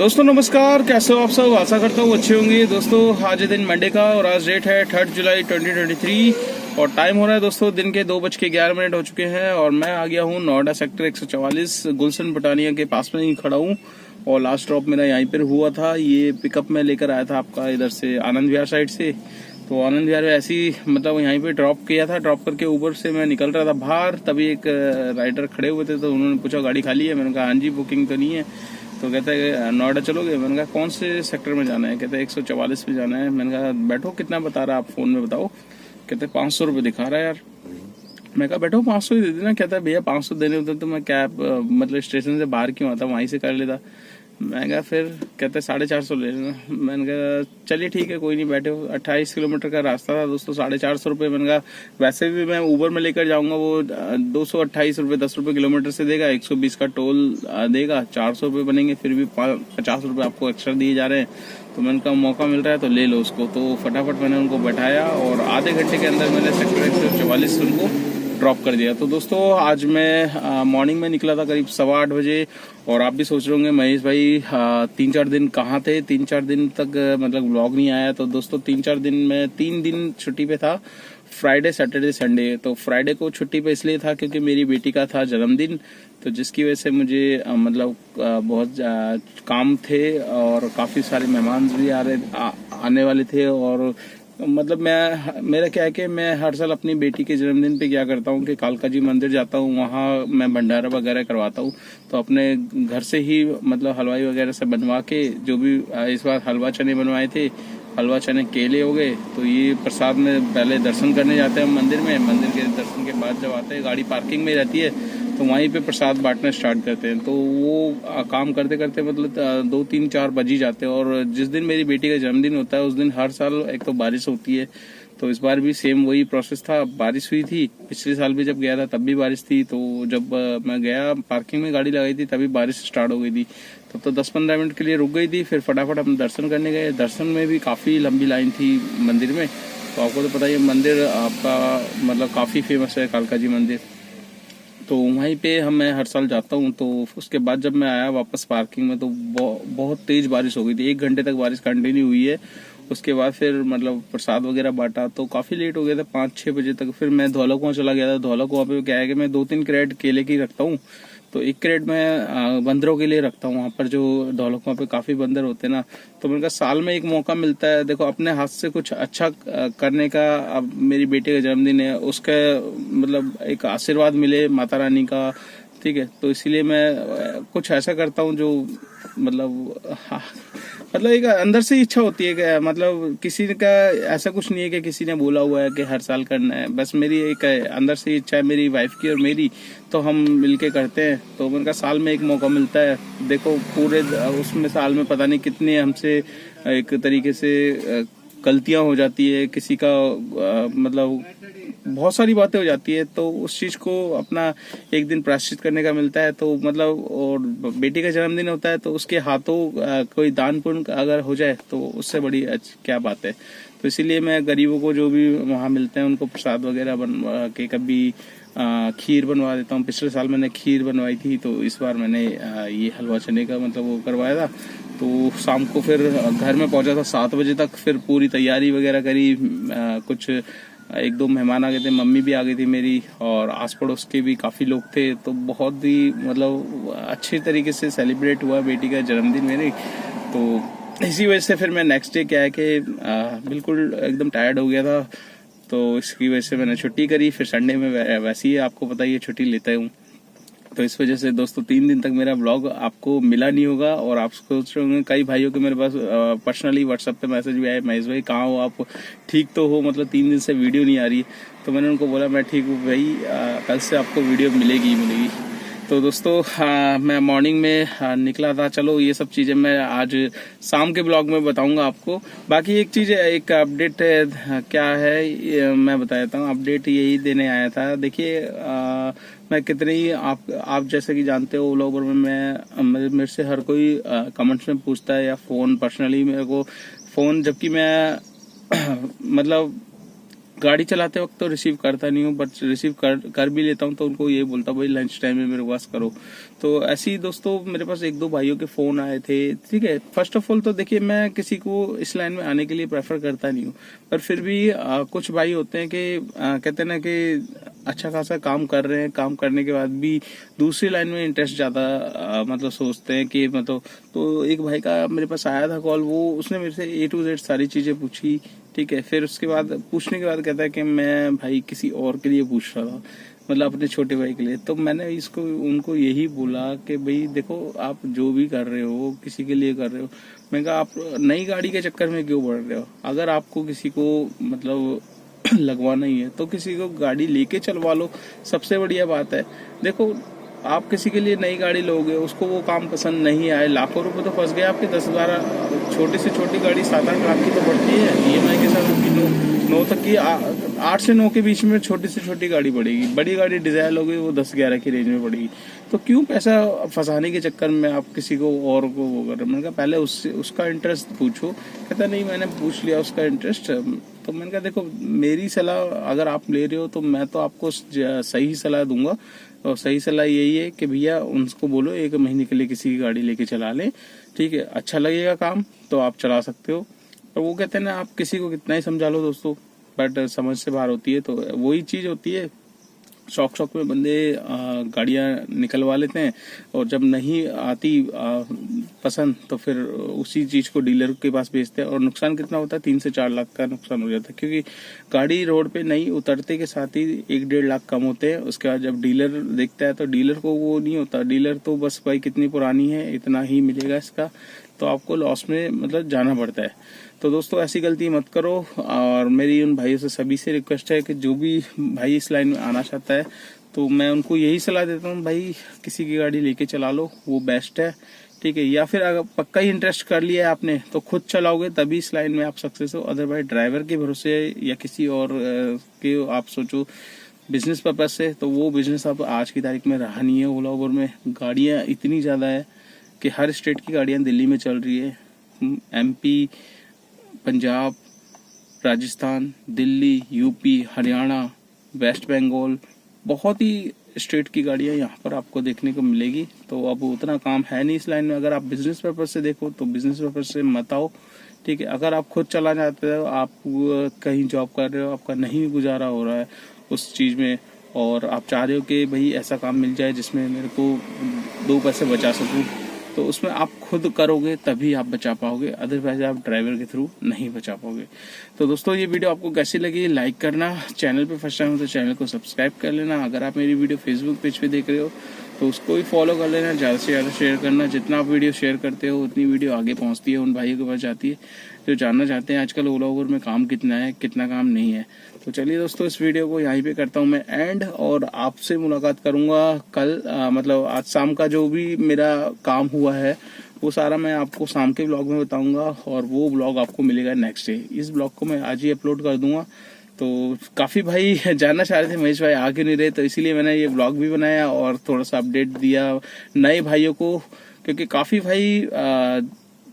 दोस्तों नमस्कार, कैसे हो आप सब। आशा करता हूँ अच्छे होंगे। दोस्तों आज दिन मंडे का और आज डेट है 3 जुलाई 2023 और टाइम हो रहा है दोस्तों दिन के 2:11 हो चुके हैं और मैं आ गया हूँ नोएडा सेक्टर 144 गुलशन पटानिया के पास में ही खड़ा हूँ। और लास्ट ड्रॉप मेरा यहीं पर हुआ था। ये पिकअप में लेकर आया था आपका इधर से आनंद विहार साइड से। तो आनंद विहार में ऐसी मतलब यहीं पे ड्रॉप किया था। ड्रॉप करके ऊबर से मैं निकल रहा था बाहर, तभी एक राइडर खड़े हुए थे। तो उन्होंने पूछा गाड़ी खाली है। मैंने कहा हाँ जी, बुकिंग तो नहीं है। तो कहते हैं नोएडा चलोगे। मैंने कहा कौन से सेक्टर में जाना है। कहते हैं 144 में जाना है। मैंने कहा बैठो, कितना बता रहा है आप फोन में बताओ। कहते 500 रुपये दिखा रहा है यार। मैं कहा बैठो 500 ही दे देना। कहता है भैया 500 देने होते तो मैं कैब मतलब स्टेशन से बाहर क्यों आता, वहीं से कर लेता। मैं कहा फिर कहते 450 ले लेना। मैंने कहा चलिए ठीक है कोई नहीं, बैठे हो। 28 किलोमीटर का रास्ता था दोस्तों, 450 रुपये। मैंने कहा वैसे भी मैं ऊबर में लेकर जाऊंगा, वो 228 रुपये 10 रुपये किलोमीटर से देगा, 120 का टोल देगा, 400 रुपये बनेंगे। फिर भी 50 रुपये आपको एक्स्ट्रा दिए जा रहे हैं। तो मैंने कहा मौका मिल रहा है तो ले लो उसको। तो फटाफट मैंने उनको बैठाया और आधे घंटे के अंदर मैंने सेक्टर 144 उनको ड्रॉप कर दिया। तो दोस्तों आज मैं मॉर्निंग में निकला था करीब 8:15 बजे। और आप भी सोच रहे होंगे महेश भाई 3-4 दिन कहाँ थे, 3-4 दिन तक मतलब व्लॉग नहीं आया। तो दोस्तों 3-4 दिन में 3 दिन छुट्टी पे था, फ्राइडे सैटरडे संडे। तो फ्राइडे को छुट्टी पे इसलिए था क्योंकि मेरी बेटी का था जन्मदिन। तो जिसकी वजह से मुझे मतलब बहुत काम थे और काफ़ी सारे मेहमान भी आने वाले थे। और मतलब मेरा क्या है कि मैं हर साल अपनी बेटी के जन्मदिन पे क्या करता हूँ कि कालका जी मंदिर जाता हूँ, वहाँ मैं भंडारा वगैरह करवाता हूँ। तो अपने घर से ही मतलब हलवाई वगैरह से बनवा के, जो भी इस बार हलवा चने बनवाए थे, हलवा चने केले हो गए। तो ये प्रसाद में पहले दर्शन करने जाते हैं मंदिर में। मंदिर के दर्शन के बाद जब आते हैं, गाड़ी पार्किंग में रहती है, तो वहीं पे प्रसाद बांटना स्टार्ट करते हैं। तो वो काम करते करते मतलब 2-3-4 बज ही जाते हैं। और जिस दिन मेरी बेटी का जन्मदिन होता है उस दिन हर साल एक तो बारिश होती है। तो इस बार भी सेम वही प्रोसेस था, बारिश हुई थी। पिछले साल भी जब गया था तब भी बारिश थी। तो जब मैं गया पार्किंग में गाड़ी लगाई थी तभी बारिश स्टार्ट हो गई थी। तब तो 10-15 मिनट के लिए रुक गई थी। फिर फटाफट हम दर्शन करने गए। दर्शन में भी काफ़ी लंबी लाइन थी मंदिर में। तो आपको तो पता ही है मंदिर आपका मतलब काफ़ी फेमस है, कालका जी मंदिर। तो वहीं पे मैं हर साल जाता हूँ। तो उसके बाद जब मैं आया वापस पार्किंग में तो बहुत तेज बारिश हो गई थी। 1 घंटे तक बारिश कंटिन्यू हुई है। उसके बाद फिर मतलब प्रसाद वगैरह बांटा तो काफ़ी लेट हो गया था, 5-6 बजे तक। फिर मैं धौलाकुआं चला गया था। धौलाकुआं पे क्या है कि मैं 2-3 क्रेट केले की रखता हूँ। तो 1 क्रेट मैं बंदरों के लिए रखता हूँ। वहाँ पर जो धौलाकुआं पे काफ़ी बंदर होते हैं ना, तो मेरे का साल में एक मौका मिलता है देखो अपने हाथ से कुछ अच्छा करने का। अब मेरी बेटे का जन्मदिन है, उसका मतलब एक आशीर्वाद मिले माता रानी का, ठीक है। तो इसीलिए मैं कुछ ऐसा करता हूँ जो मतलब मतलब एक अंदर से इच्छा होती है कि मतलब किसी का ऐसा कुछ नहीं है कि किसी ने बोला हुआ है कि हर साल करना है। बस मेरी एक अंदर से इच्छा है मेरी वाइफ की और मेरी, तो हम मिलके करते हैं। तो उनका साल में एक मौका मिलता है। देखो पूरे उसमें साल में पता नहीं कितने हमसे एक तरीके से गलतियां हो जाती है, किसी का मतलब बहुत सारी बातें हो जाती है। तो उस चीज को अपना एक दिन प्रायश्चित करने का मिलता है। तो मतलब और बेटी का जन्मदिन होता है तो उसके हाथों कोई दान पुण्य अगर हो जाए तो उससे बड़ी क्या बात है। तो इसीलिए मैं गरीबों को जो भी वहाँ मिलते हैं उनको प्रसाद वगैरह बनवा के, कभी खीर बनवा देता हूँ। पिछले साल मैंने खीर बनवाई थी, तो इस बार मैंने ये हलवा चने का मतलब वो करवाया था। तो शाम को फिर घर में पहुंचा था 7 बजे तक। फिर पूरी तैयारी वगैरह करी। कुछ 1-2 मेहमान आ गए थे, मम्मी भी आ गई थी मेरी, और आस पड़ोस के भी काफ़ी लोग थे। तो बहुत ही मतलब अच्छे तरीके से सेलिब्रेट हुआ बेटी का जन्मदिन मेरी। तो इसी वजह से फिर मैं नेक्स्ट डे क्या है कि बिल्कुल एकदम टायर्ड हो गया था। तो इसकी वजह से मैंने छुट्टी करी। फिर संडे में वैसे ही आपको पता ही है छुट्टी लेता हूँ। तो इस वजह से दोस्तों 3 दिन तक मेरा ब्लॉग आपको मिला नहीं होगा। और आप सोच रहे होंगे, कई भाइयों के मेरे पास पर्सनली व्हाट्सएप पे मैसेज भी आए, महेश भाई कहाँ हो आप, ठीक तो हो, मतलब 3 दिन से वीडियो नहीं आ रही। तो मैंने उनको बोला मैं ठीक हूँ भाई, कल से आपको वीडियो मिलेगी। तो दोस्तों मैं मॉर्निंग में निकला था। चलो ये सब चीज़ें मैं आज शाम के ब्लॉग में बताऊंगा आपको। बाकी एक चीज़, एक अपडेट क्या है मैं बता देता हूँ। अपडेट यही देने आया था। देखिए मैं कितने ही आप जैसे कि जानते हो ओला उबर में मेरे से हर कोई कमेंट्स में पूछता है या फ़ोन पर्सनली मेरे को फ़ोन, जबकि मैं मतलब गाड़ी चलाते वक्त तो रिसीव करता नहीं हूँ, बट रिसीव कर भी लेता हूँ तो उनको ये बोलता भाई लंच टाइम में मेरे पास करो। तो ऐसे ही दोस्तों मेरे पास एक दो भाइयों के फोन आए थे, ठीक है। फर्स्ट ऑफ ऑल तो देखिए मैं किसी को इस लाइन में आने के लिए प्रेफर करता नहीं हूँ, पर फिर भी कुछ भाई होते हैं कि कहते हैं ना कि अच्छा खासा काम कर रहे हैं, काम करने के बाद भी दूसरी लाइन में इंटरेस्ट ज्यादा मतलब सोचते हैं कि मतलब। तो एक भाई का मेरे पास आया था कॉल, वो उसने मेरे से A to Z सारी चीजें पूछी, ठीक है। फिर उसके बाद पूछने के बाद कहता है कि मैं भाई किसी और के लिए पूछ रहा था, मतलब अपने छोटे भाई के लिए। तो मैंने इसको उनको यही बोला कि भाई देखो आप जो भी कर रहे हो किसी के लिए कर रहे हो। मैंने कहा आप नई गाड़ी के चक्कर में क्यों पड़ रहे हो? अगर आपको किसी को मतलब लगवाना ही है तो किसी को गाड़ी लेके चलवा लो, सबसे बढ़िया बात है। देखो आप किसी के लिए नई गाड़ी लोगे, उसको वो काम पसंद नहीं आए, लाखों रुपए तो फंस गए आपके। 10-12 छोटी से छोटी गाड़ी 7-8 लाख की तो पड़ती है EMI के साथ, उसकी 9 तक की 8 से 9 के बीच में छोटी से छोटी गाड़ी पड़ेगी। बड़ी गाड़ी डिजायर लोगे वो 10-11 की रेंज में पड़ेगी। तो क्यों पैसा फंसाने के चक्कर में आप किसी को और को वो कर रहे हो? मैंने कहा पहले उसका इंटरेस्ट पूछो। कहता नहीं मैंने पूछ लिया उसका इंटरेस्ट। तो मैंने कहा देखो मेरी सलाह अगर आप ले रहे हो तो मैं तो आपको सही सलाह दूंगा, और सही सलाह यही है कि भैया उनको बोलो 1 महीने के लिए किसी की गाड़ी लेके चला लें, ठीक है। अच्छा लगेगा काम तो आप चला सकते हो। और वो कहते हैं ना आप किसी को कितना ही समझा लो दोस्तों, बट समझ से बाहर होती है। तो वही चीज होती है, शौक में बंदे गाड़ियां निकलवा लेते हैं, और जब नहीं आती पसंद तो फिर उसी चीज को डीलर के पास भेजते हैं। और नुकसान कितना होता है? 3 से 4 लाख का नुकसान हो जाता है, क्योंकि गाड़ी रोड पे नहीं उतरते के साथ ही 1-1.5 लाख कम होते हैं। उसके बाद जब डीलर देखता है तो डीलर को वो नहीं होता, डीलर तो बस भाई कितनी पुरानी है इतना ही मिलेगा इसका, तो आपको लॉस में मतलब जाना पड़ता है। तो दोस्तों ऐसी गलती मत करो। और मेरी उन भाइयों से सभी से रिक्वेस्ट है कि जो भी भाई इस लाइन में आना चाहता है तो मैं उनको यही सलाह देता हूँ भाई किसी की गाड़ी लेके चला लो, वो बेस्ट है, ठीक है। या फिर अगर पक्का ही इंटरेस्ट कर लिया है आपने तो खुद चलाओगे तभी इस लाइन में आप सक्सेस हो। अदरवाइज ड्राइवर के भरोसे या किसी और के आप सोचो बिजनेस पर्पज से, तो वो बिजनेस अब आज की तारीख में रहा नहीं है। ओला उबर में गाड़ियां इतनी ज्यादा है कि हर स्टेट की गाड़ियां दिल्ली में चल रही है। MP, Punjab, Rajasthan, Delhi, UP, Haryana, west Bengal, बहुत ही स्टेट की गाड़ियां यहाँ पर आपको देखने को मिलेगी। तो अब उतना काम है नहीं इस लाइन में। अगर आप बिजनेस पर्पज से देखो तो बिजनेस पर्पज से मत आओ, ठीक है। अगर आप खुद चला जाते हो, आप कहीं जॉब कर रहे हो, आपका नहीं गुजारा हो रहा है उस चीज में, और आप चाह रहे हो कि भाई ऐसा काम मिल जाए जिसमें मेरे को 2 पैसे बचा सकूं, तो उसमें आप खुद करोगे तभी आप बचा पाओगे, अदरवाइज आप ड्राइवर के थ्रू नहीं बचा पाओगे। तो दोस्तों ये वीडियो आपको कैसी लगी लाइक करना, चैनल पे फर्स्ट टाइम हो तो चैनल को सब्सक्राइब कर लेना। अगर आप मेरी वीडियो फेसबुक पेज पे देख रहे हो तो उसको भी फॉलो कर लेना, ज़्यादा से ज़्यादा शेयर करना। जितना आप वीडियो शेयर करते हो उतनी वीडियो आगे पहुंचती है, उन भाइयों के पास जाती है जो जानना चाहते हैं आजकल ओला उबर में काम कितना है, कितना काम नहीं है। तो चलिए दोस्तों इस वीडियो को यहीं पे करता हूँ मैं एंड, और आपसे मुलाकात करूंगा कल मतलब आज शाम का जो भी मेरा काम हुआ है वो सारा मैं आपको शाम के ब्लॉग में बताऊंगा, और वो ब्लॉग आपको मिलेगा नेक्स्ट डे। इस ब्लॉग को मैं आज ही अपलोड कर दूंगा। तो काफी भाई जानना चाह रहे थे महेश भाई आ क्यों नहीं रहे, तो इसीलिए मैंने ये ब्लॉग भी बनाया और थोड़ा सा अपडेट दिया नए भाइयों को, क्योंकि काफी भाई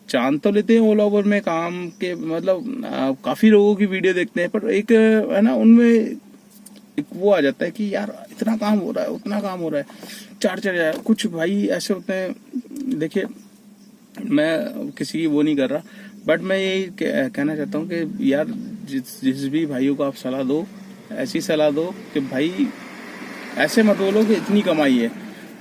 जान तो लेते हैं ओला उबर में काम के, मतलब काफी लोगों की वीडियो देखते हैं, पर एक है ना उनमें एक वो आ जाता है कि यार इतना काम हो रहा है, उतना काम हो रहा है, 4-4 कुछ भाई ऐसे होते हैं। देखिए मैं किसी की वो नहीं कर रहा, बट मैं यही कहना चाहता हूँ कि यार जिस भी भाइयों को आप सलाह दो ऐसी सलाह दो कि भाई ऐसे मत बोलो कि इतनी कमाई है,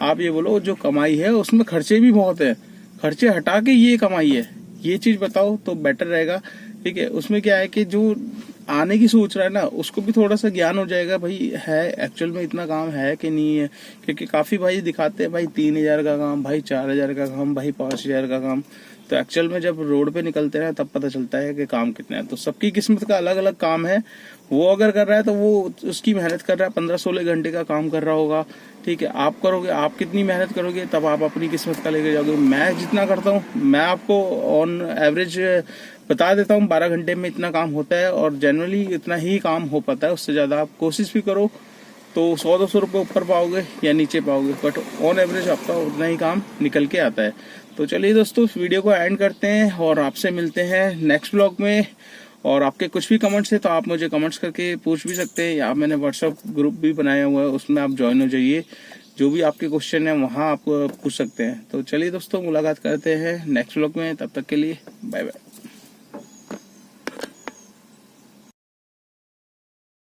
आप ये बोलो जो कमाई है उसमें खर्चे भी बहुत है, खर्चे हटा के ये कमाई है, ये चीज बताओ तो बेटर रहेगा, ठीक है। उसमें क्या है कि जो आने की सोच रहा है ना उसको भी थोड़ा सा ज्ञान हो जाएगा भाई है एक्चुअल में इतना काम है कि नहीं है। क्योंकि काफी भाई दिखाते हैं भाई 3,000 का काम, भाई 4,000 का काम, भाई 5,000 का काम, तो एक्चुअल में जब रोड पे निकलते हैं तब पता चलता है कि काम कितना है। तो सबकी किस्मत का अलग अलग काम है, वो अगर कर रहा है तो वो उसकी मेहनत कर रहा है, 15-16 घंटे का काम कर रहा होगा, ठीक है। आप करोगे, आप कितनी मेहनत करोगे तब आप अपनी किस्मत का लेके जाओगे। मैं जितना करता हूँ मैं आपको ऑन एवरेज बता देता हूँ 12 घंटे में इतना काम होता है, और जनरली इतना ही काम हो पाता है। उससे ज्यादा आप कोशिश भी करो तो 100-200 रुपये ऊपर पाओगे या नीचे पाओगे, बट ऑन एवरेज आपका उतना ही काम निकल के आता है। तो चलिए दोस्तों इस वीडियो को एंड करते हैं और आपसे मिलते हैं नेक्स्ट ब्लॉग में। और आपके कुछ भी कमेंट्स है तो आप मुझे कमेंट्स करके पूछ भी सकते हैं, या मैंने व्हाट्सएप ग्रुप भी बनाया हुआ है, उसमें आप ज्वाइन हो जाइए। जो भी आपके क्वेश्चन है वहाँ आप पूछ सकते हैं। तो चलिए दोस्तों, मुलाकात करते हैं नेक्स्ट व्लॉग में, तब तक के लिए बाय बाय।